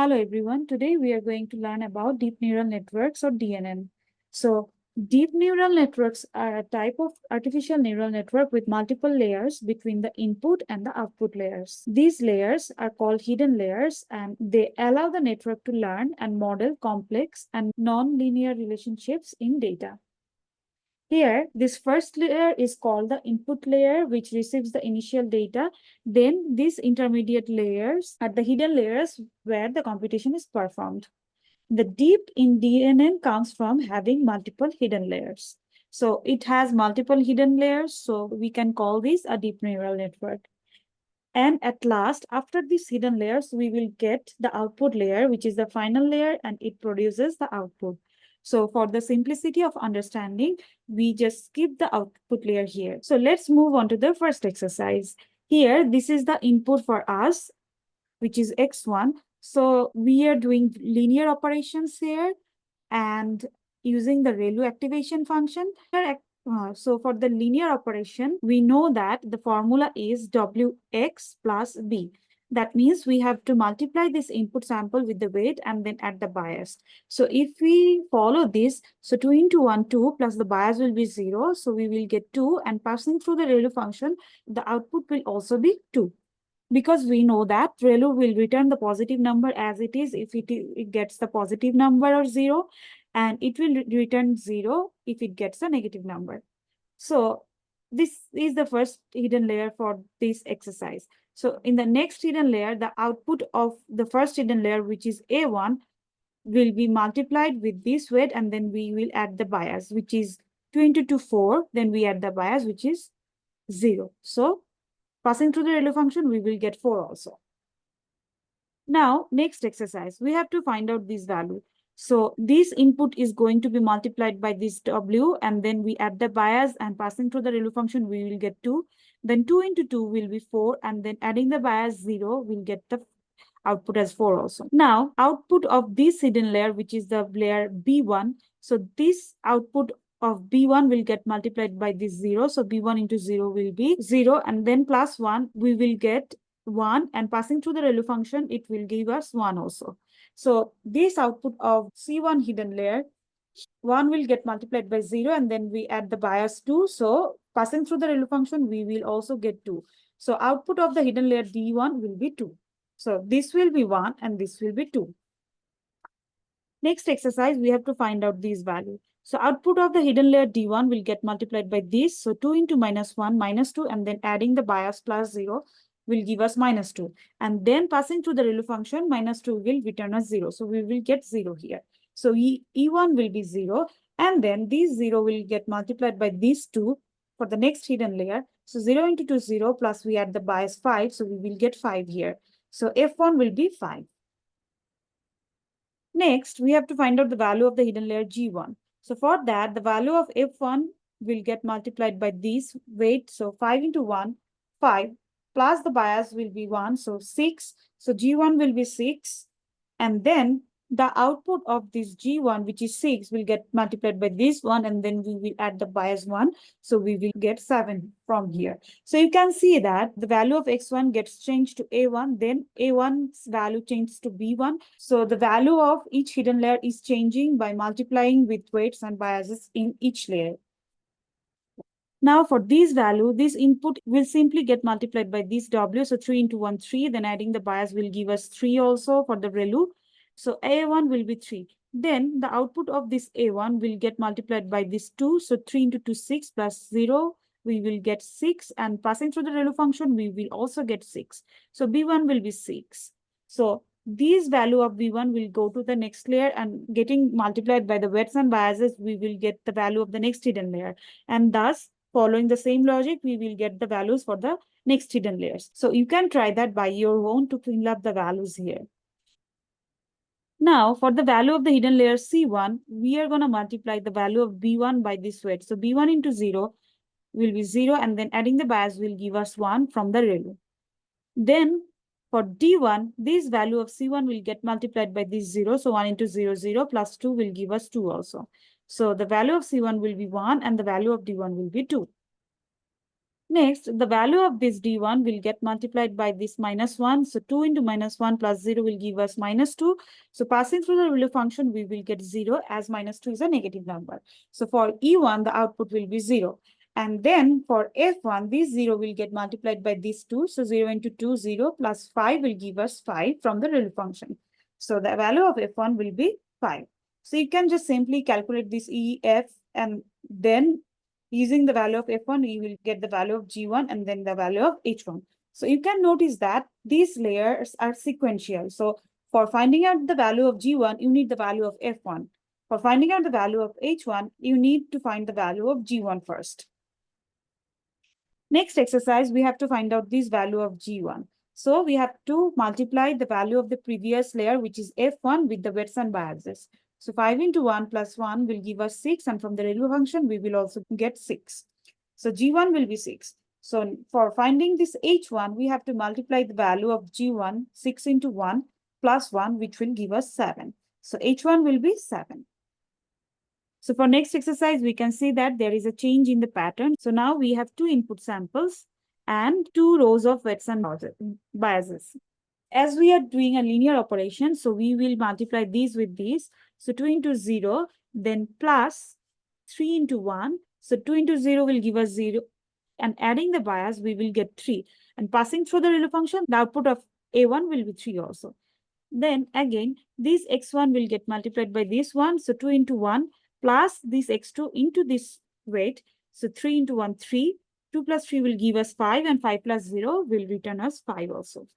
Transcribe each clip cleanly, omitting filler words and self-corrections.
Hello everyone. Today we are going to learn about deep neural networks or DNN. So deep neural networks are a type of artificial neural network with multiple layers between the input and the output layers. These layers are called hidden layers and they allow the network to learn and model complex and non-linear relationships in data. Here, this first layer is called the input layer, which receives the initial data. Then these intermediate layers are the hidden layers where the computation is performed. The deep in DNN comes from having multiple hidden layers. So it has multiple hidden layers, so we can call this a deep neural network. And at last, after these hidden layers, we will get the output layer, which is the final layer, and it produces the output. So for the simplicity of understanding, we just skip the output layer here. So let's move on to the first exercise. Here, this is the input for us, which is x1. So we are doing linear operations here and using the ReLU activation function. So for the linear operation, we know that the formula is Wx plus B. That means we have to multiply this input sample with the weight and then add the bias. So if we follow this, so 2 into 1, 2 plus the bias will be 0. So we will get 2 and passing through the ReLU function, the output will also be 2. Because we know that ReLU will return the positive number as it is if it gets the positive number or 0, and it will return 0 if it gets a negative number. So this is the first hidden layer for this exercise. So in the next hidden layer, the output of the first hidden layer, which is A1, will be multiplied with this weight, and then we will add the bias, which is 2 into 2, 4. Then we add the bias, which is 0. So passing through the ReLU function, we will get 4 also. Now, next exercise, we have to find out this value. So this input is going to be multiplied by this W, and then we add the bias, and passing through the ReLU function, we will get 2. Then 2 into 2 will be 4, and then adding the bias 0, we'll get the output as 4 also. Now, output of this hidden layer, which is the layer B1. So this output of B1 will get multiplied by this 0. So B1 into 0 will be 0, and then plus 1, we will get 1, and passing through the ReLU function, it will give us 1 also. So this output of C1 hidden layer, 1 will get multiplied by 0, and then we add the bias 2. So passing through the ReLU function, we will also get 2. So output of the hidden layer D1 will be 2. So this will be 1 and this will be 2. Next exercise, we have to find out these values. So output of the hidden layer D1 will get multiplied by this. So 2 into minus 1, minus 2, and then adding the bias plus 0 will give us minus 2. And then passing through the ReLU function, minus 2 will return us 0. So we will get 0 here. So E1 will be 0. And then this 0 will get multiplied by these 2 for the next hidden layer. So 0 into 2, 0, plus we add the bias 5. So we will get 5 here. So F1 will be 5. Next, we have to find out the value of the hidden layer G1. So for that, the value of F1 will get multiplied by this weight. So 5 into 1, 5, plus the bias will be 1, so 6. So G1 will be 6. And then the output of this G1, which is 6, will get multiplied by this one, and then we will add the bias 1. So we will get 7 from here. So you can see that the value of X1 gets changed to A1, then A1's value changes to B1. So the value of each hidden layer is changing by multiplying with weights and biases in each layer. Now for this value, this input will simply get multiplied by this W. So 3 into 1, 3. Then adding the bias will give us 3 also for the ReLU. So A1 will be 3. Then the output of this A1 will get multiplied by this 2. So 3 into 2, 6 plus 0, we will get 6. And passing through the ReLU function, we will also get 6. So B1 will be 6. So this value of B1 will go to the next layer, and getting multiplied by the weights and biases, we will get the value of the next hidden layer. And thus, following the same logic, we will get the values for the next hidden layers. So you can try that by your own to fill up the values here. Now, for the value of the hidden layer C1, we are going to multiply the value of B1 by this weight. So B1 into 0 will be 0, and then adding the bias will give us 1 from the ReLU. Then for D1, this value of C1 will get multiplied by this 0. So 1 into 0, 0 plus 2 will give us 2 also. So the value of C1 will be 1 and the value of D1 will be 2. Next, the value of this D1 will get multiplied by this -1. So 2 into -1 plus 0 will give us -2. So passing through the ReLU function, we will get 0 as -2 is a negative number. So for E1, the output will be 0. And then for F1, this 0 will get multiplied by this 2. So 0 into 2, 0 plus 5 will give us 5 from the ReLU function. So the value of F1 will be 5. So you can just simply calculate this EF, and then using the value of F1, you will get the value of G1 and then the value of H1. So you can notice that these layers are sequential. So for finding out the value of G1, you need the value of F1. For finding out the value of H1, you need to find the value of G1 first. Next exercise, we have to find out this value of G1. So we have to multiply the value of the previous layer, which is F1, with the weights and biases. So 5 into 1 plus 1 will give us 6. And from the ReLU function, we will also get 6. So G1 will be 6. So for finding this H1, we have to multiply the value of G1, 6 into 1 plus 1, which will give us 7. So H1 will be 7. So for next exercise, we can see that there is a change in the pattern. So now we have 2 input samples and 2 rows of weights and biases. As we are doing a linear operation, so we will multiply these with these. So 2 into 0, then plus 3 into 1. So 2 into 0 will give us 0. And adding the bias, we will get 3. And passing through the ReLU function, the output of A1 will be 3 also. Then again, this x1 will get multiplied by this one. So 2 into 1 plus this x2 into this weight. So 3 into 1, 3. 2 plus 3 will give us 5, and 5 plus 0 will return us 5 also.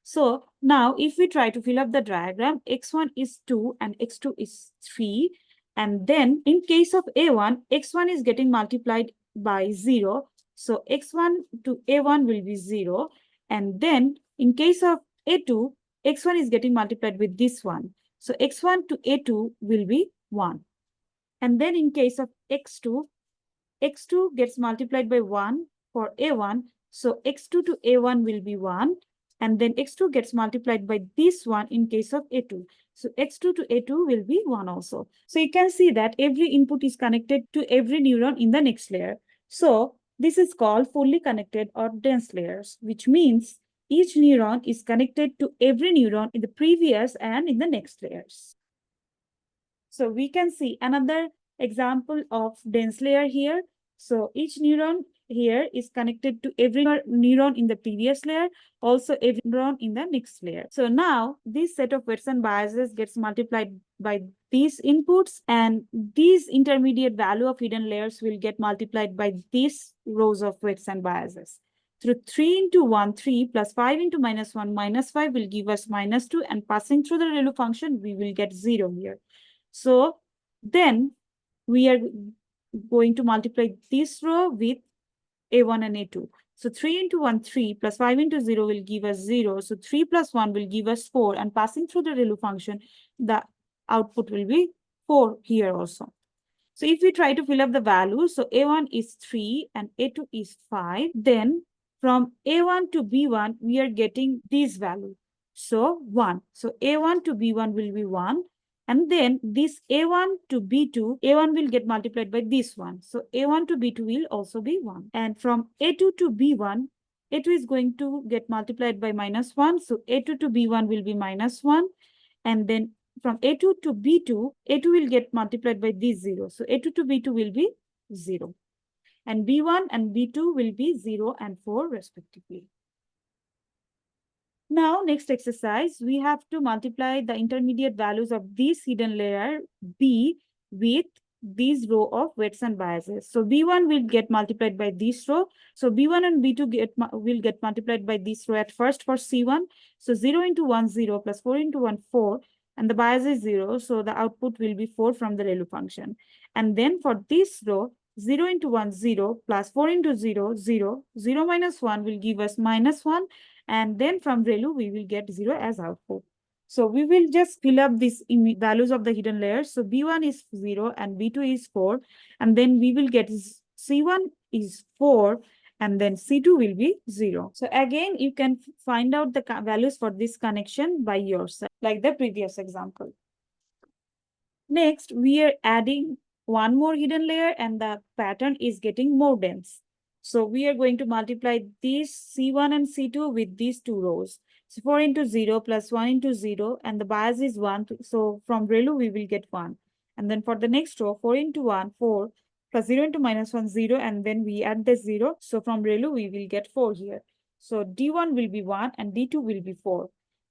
So now if we try to fill up the diagram, x1 is 2 and x2 is 3. And then in case of A1, x1 is getting multiplied by 0. So x1 to A1 will be 0. And then in case of A2, x1 is getting multiplied with this one. So x1 to A2 will be 1. And then in case of x2, x2 gets multiplied by 1 for A1. So x2 to A1 will be 1. And then x2 gets multiplied by this one in case of A2. So x2 to A2 will be 1 also. So you can see that every input is connected to every neuron in the next layer. So this is called fully connected or dense layers, which means each neuron is connected to every neuron in the previous and in the next layers. So we can see another example of dense layer here. So each neuron here is connected to every neuron in the previous layer, also every neuron in the next layer. So now this set of weights and biases gets multiplied by these inputs, and these intermediate value of hidden layers will get multiplied by these rows of weights and biases. Through 3 into 1, 3 plus 5 into -1, -5 will give us -2, and passing through the ReLU function, we will get 0 here. So then we are going to multiply this row with A1 and A2. So 3 into 1, 3 plus 5 into 0 will give us 0. So 3 plus 1 will give us 4. And passing through the ReLU function, the output will be 4 here also. So if we try to fill up the values, so A1 is 3 and A2 is 5. Then from A1 to B1, we are getting this value. So 1. So A1 to B1 will be 1. And then this A1 to B2, A1 will get multiplied by this one. So A1 to B2 will also be 1. And from A2 to B1, A2 is going to get multiplied by -1. So A2 to B1 will be -1. And then from A2 to B2, A2 will get multiplied by this 0. So A2 to B2 will be 0. And B1 and B2 will be 0 and 4 respectively. Now, next exercise, we have to multiply the intermediate values of this hidden layer B with this row of weights and biases. So B1 will get multiplied by this row. So B1 and B2 will get multiplied by this row at first for C1. So 0 into 1, 0 plus 4 into 1, 4. And the bias is 0. So the output will be 4 from the ReLU function. And then for this row, 0 into 1, 0 plus 4 into 0, 0. 0 minus 1 will give us -1. And then from ReLU, we will get 0 as output. So we will just fill up these values of the hidden layers. So B1 is 0 and B2 is 4. And then we will get C1 is 4 and then C2 will be 0. So again, you can find out the values for this connection by yourself, like the previous example. Next, we are adding one more hidden layer and the pattern is getting more dense. So we are going to multiply these C1 and C2 with these two rows. So 4 into 0 plus 1 into 0, and the bias is 1. So from ReLU, we will get 1. And then for the next row, 4 into 1, 4, plus 0 into minus 1, 0, and then we add the 0. So from ReLU, we will get 4 here. So D1 will be 1 and D2 will be 4.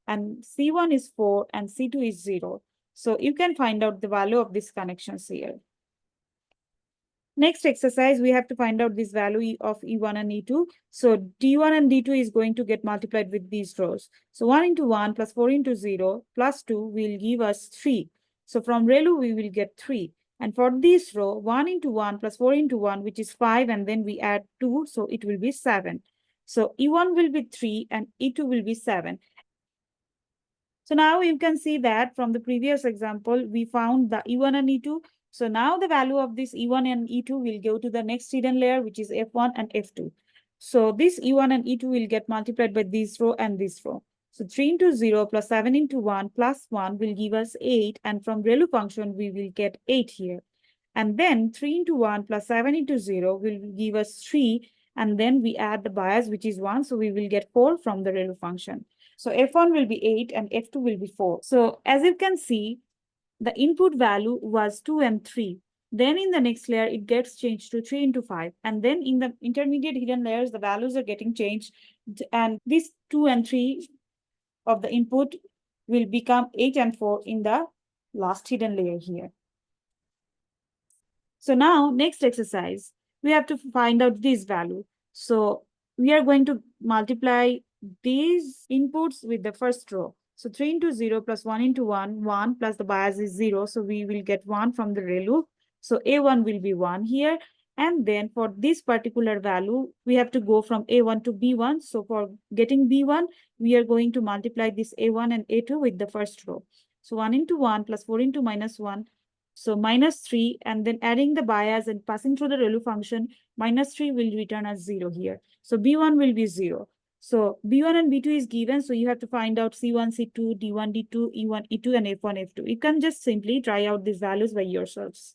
And C1 is 4 and C2 is 0. So you can find out the value of these connections here. Next exercise, we have to find out this value of E1 and E2. So D1 and D2 is going to get multiplied with these rows. So 1 into 1 plus 4 into 0 plus 2 will give us 3. So from ReLU, we will get 3. And for this row, 1 into 1 plus 4 into 1, which is 5, and then we add 2, so it will be 7. So E1 will be 3 and E2 will be 7. So now you can see that from the previous example, we found the E1 and E2. So now the value of this E1 and E2 will go to the next hidden layer, which is F1 and F2. So this E1 and E2 will get multiplied by this row and this row. So 3 into 0 plus 7 into 1 plus 1 will give us 8. And from ReLU function, we will get 8 here. And then 3 into 1 plus 7 into 0 will give us 3. And then we add the bias, which is 1. So we will get 4 from the ReLU function. So F1 will be 8 and F2 will be 4. So as you can see, the input value was 2 and 3. Then in the next layer, it gets changed to 3 into 5. And then in the intermediate hidden layers, the values are getting changed. And this 2 and 3 of the input will become 8 and 4 in the last hidden layer here. So now, next exercise, we have to find out this value. So we are going to multiply these inputs with the first row. So 3 into 0 plus 1 into 1, 1 plus the bias is 0. So we will get 1 from the ReLU. So A1 will be 1 here. And then for this particular value, we have to go from A1 to B1. So for getting B1, we are going to multiply this A1 and A2 with the first row. So 1 into 1 plus 4 into minus 1. So minus 3, and then adding the bias and passing through the ReLU function, minus 3 will return as 0 here. So B1 will be 0. So B1 and B2 is given. So you have to find out C1, C2, D1, D2, E1, E2, and F1, F2. You can just simply try out these values by yourselves.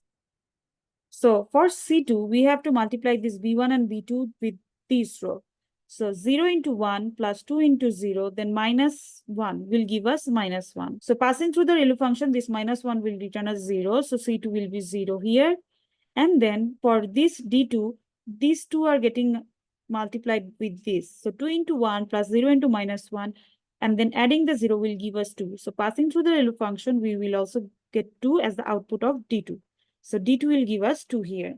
So for C2, we have to multiply this B1 and B2 with this row. So 0 into 1 plus 2 into 0, then minus 1 will give us minus 1. So passing through the ReLU function, this minus 1 will return as 0. So C2 will be 0 here. And then for this D2, these two are getting multiplied with this. So 2 into 1 plus 0 into minus 1. And then adding the 0 will give us 2. So passing through the ReLU function, we will also get 2 as the output of D2. So D2 will give us 2 here.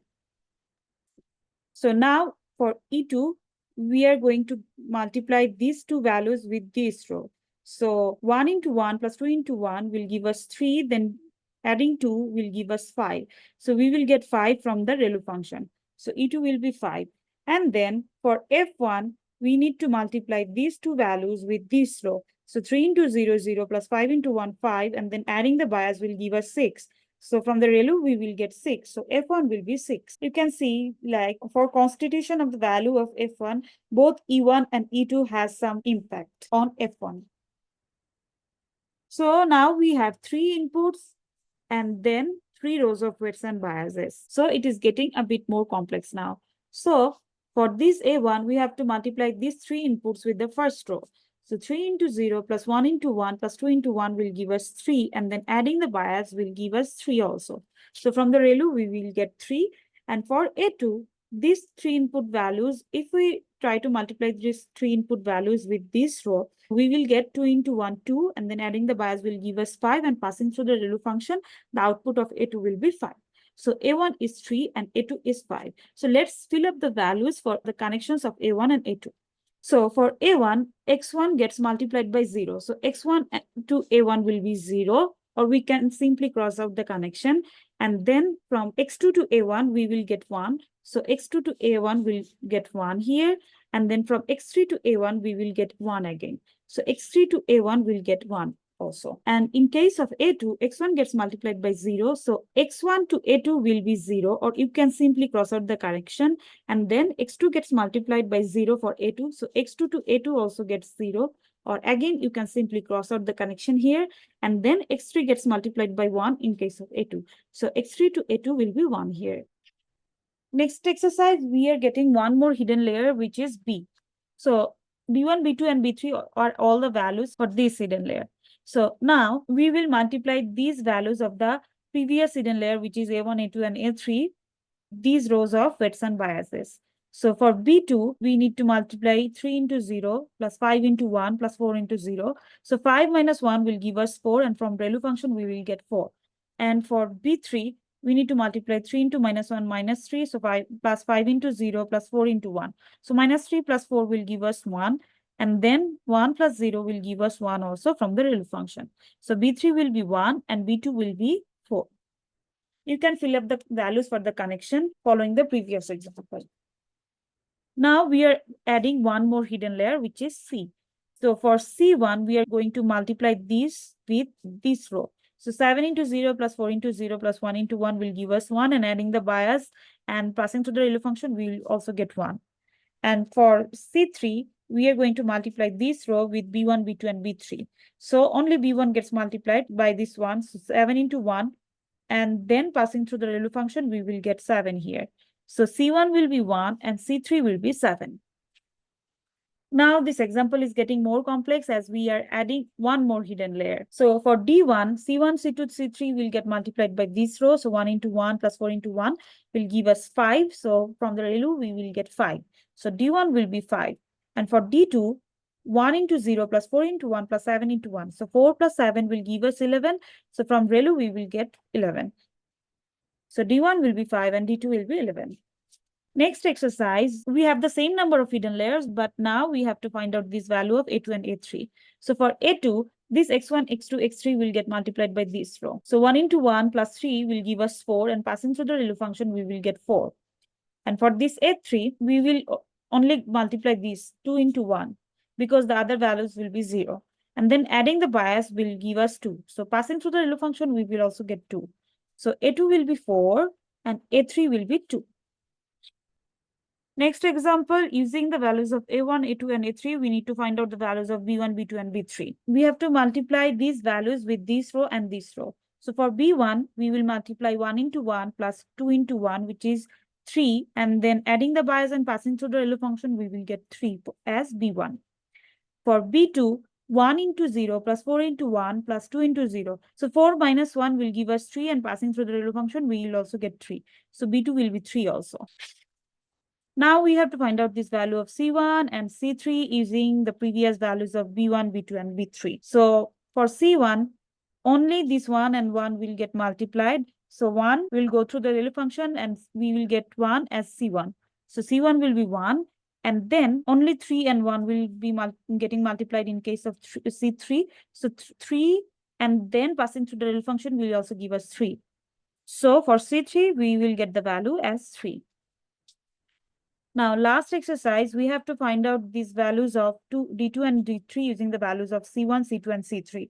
So now for E2, we are going to multiply these two values with this row. So 1 into 1 plus 2 into 1 will give us 3. Then adding 2 will give us 5. So we will get 5 from the ReLU function. So E2 will be 5. And then for F1, we need to multiply these two values with this row. So 3 into 0, 0 plus 5 into 1, 5. And then adding the bias will give us 6. So from the ReLU, we will get 6. So F1 will be 6. You can see, like, for constitution of the value of F1, both E1 and E2 has some impact on F1. So now we have 3 inputs and then 3 rows of weights and biases. So it is getting a bit more complex now. So for this A1, we have to multiply these 3 inputs with the first row. So 3 into 0 plus 1 into 1 plus 2 into 1 will give us 3. And then adding the bias will give us 3 also. So from the ReLU, we will get 3. And for A2, these 3 input values, if we try to multiply these 3 input values with this row, we will get 2 into 1, 2. And then adding the bias will give us 5. And passing through the ReLU function, the output of A2 will be 5. So A1 is 3 and A2 is 5. So let's fill up the values for the connections of A1 and A2. So for A1, X1 gets multiplied by 0. So X1 to A1 will be 0, or we can simply cross out the connection. And then from X2 to A1, we will get 1. So X2 to A1 will get 1 here. And then from X3 to A1, we will get 1 again. So X3 to A1 will get 1 also. And in case of A2, X1 gets multiplied by 0. So X1 to A2 will be 0, or you can simply cross out the connection. And then X2 gets multiplied by 0 for A2. So X2 to A2 also gets 0. Or again, you can simply cross out the connection here. And then X3 gets multiplied by 1 in case of A2. So X3 to A2 will be 1 here. Next exercise, we are getting one more hidden layer, which is B. So B1, B2, and B3 are all the values for this hidden layer. So now we will multiply these values of the previous hidden layer, which is A1, A2, and A3, these rows of weights and biases. So for B2, we need to multiply 3 into 0 plus 5 into 1 plus 4 into 0. So 5 minus 1 will give us 4, and from ReLU function, we will get 4. And for B3, we need to multiply 3 into minus 1 minus 3. So 5 plus 5 into 0 plus 4 into 1. So minus 3 plus 4 will give us 1. And then 1 plus 0 will give us 1 also from the ReLU function. So B3 will be 1 and B2 will be 4. You can fill up the values for the connection following the previous example. Now we are adding one more hidden layer, which is C. So for C1, we are going to multiply this with this row. So 7 into 0 plus 4 into 0 plus 1 into 1 will give us 1, and adding the bias and passing through the ReLU function, we will also get 1. And for C3, we are going to multiply this row with B1, B2, and B3. So only B1 gets multiplied by this one. So 7 into 1. And then passing through the ReLU function, we will get 7 here. So C1 will be 1 and C3 will be 7. Now this example is getting more complex as we are adding one more hidden layer. So for D1, C1, C2, C3 will get multiplied by this row. So 1 into 1 plus 4 into 1 will give us 5. So from the ReLU, we will get 5. So D1 will be 5. And for D2, 1 into 0 plus 4 into 1 plus 7 into 1. So 4 plus 7 will give us 11. So from ReLU, we will get 11. So D1 will be 5 and D2 will be 11. Next exercise, we have the same number of hidden layers, but now we have to find out this value of A2 and A3. So for A2, this x1, x2, x3 will get multiplied by this row. So 1 into 1 plus 3 will give us 4, and passing through the ReLU function, we will get 4. And for this A3, we will only multiply these 2 into 1 because the other values will be 0. And then adding the bias will give us 2. So passing through the ReLU function, we will also get 2. So A2 will be 4 and A3 will be 2. Next example, using the values of A1, A2, and A3, we need to find out the values of B1, B2, and B3. We have to multiply these values with this row and this row. So for B1, we will multiply 1 into 1 plus 2 into 1, which is 3. And then adding the bias and passing through the ReLU function, we will get 3 as B1. For B2, 1 into 0 plus 4 into 1 plus 2 into 0. So 4 minus 1 will give us 3, and passing through the ReLU function, we will also get 3. So B2 will be 3 also. Now we have to find out this value of C1 and C3 using the previous values of B1, B2, and B3. So for C1, only this 1 and 1 will get multiplied. So 1 will go through the ReLU function and we will get 1 as C1. So C1 will be 1, and then only 3 and 1 will be getting multiplied in case of C3. So 3 and then passing through the ReLU function will also give us 3. So for C3, we will get the value as 3. Now, last exercise, we have to find out these values of D2 and D3 using the values of C1, C2, and C3.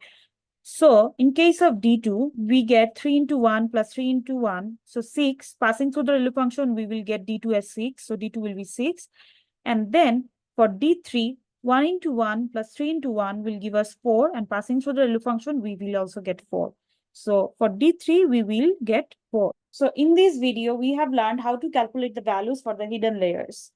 So, in case of D2, we get 3 into 1 plus 3 into 1. So, 6. Passing through the ReLU function, we will get D2 as 6. So, D2 will be 6. And then for D3, 1 into 1 plus 3 into 1 will give us 4. And passing through the ReLU function, we will also get 4. So, for D3, we will get 4. So in this video, we have learned how to calculate the values for the hidden layers.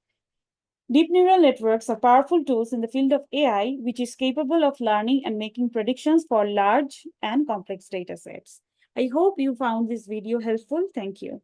Deep neural networks are powerful tools in the field of AI, which is capable of learning and making predictions for large and complex data sets. I hope you found this video helpful. Thank you.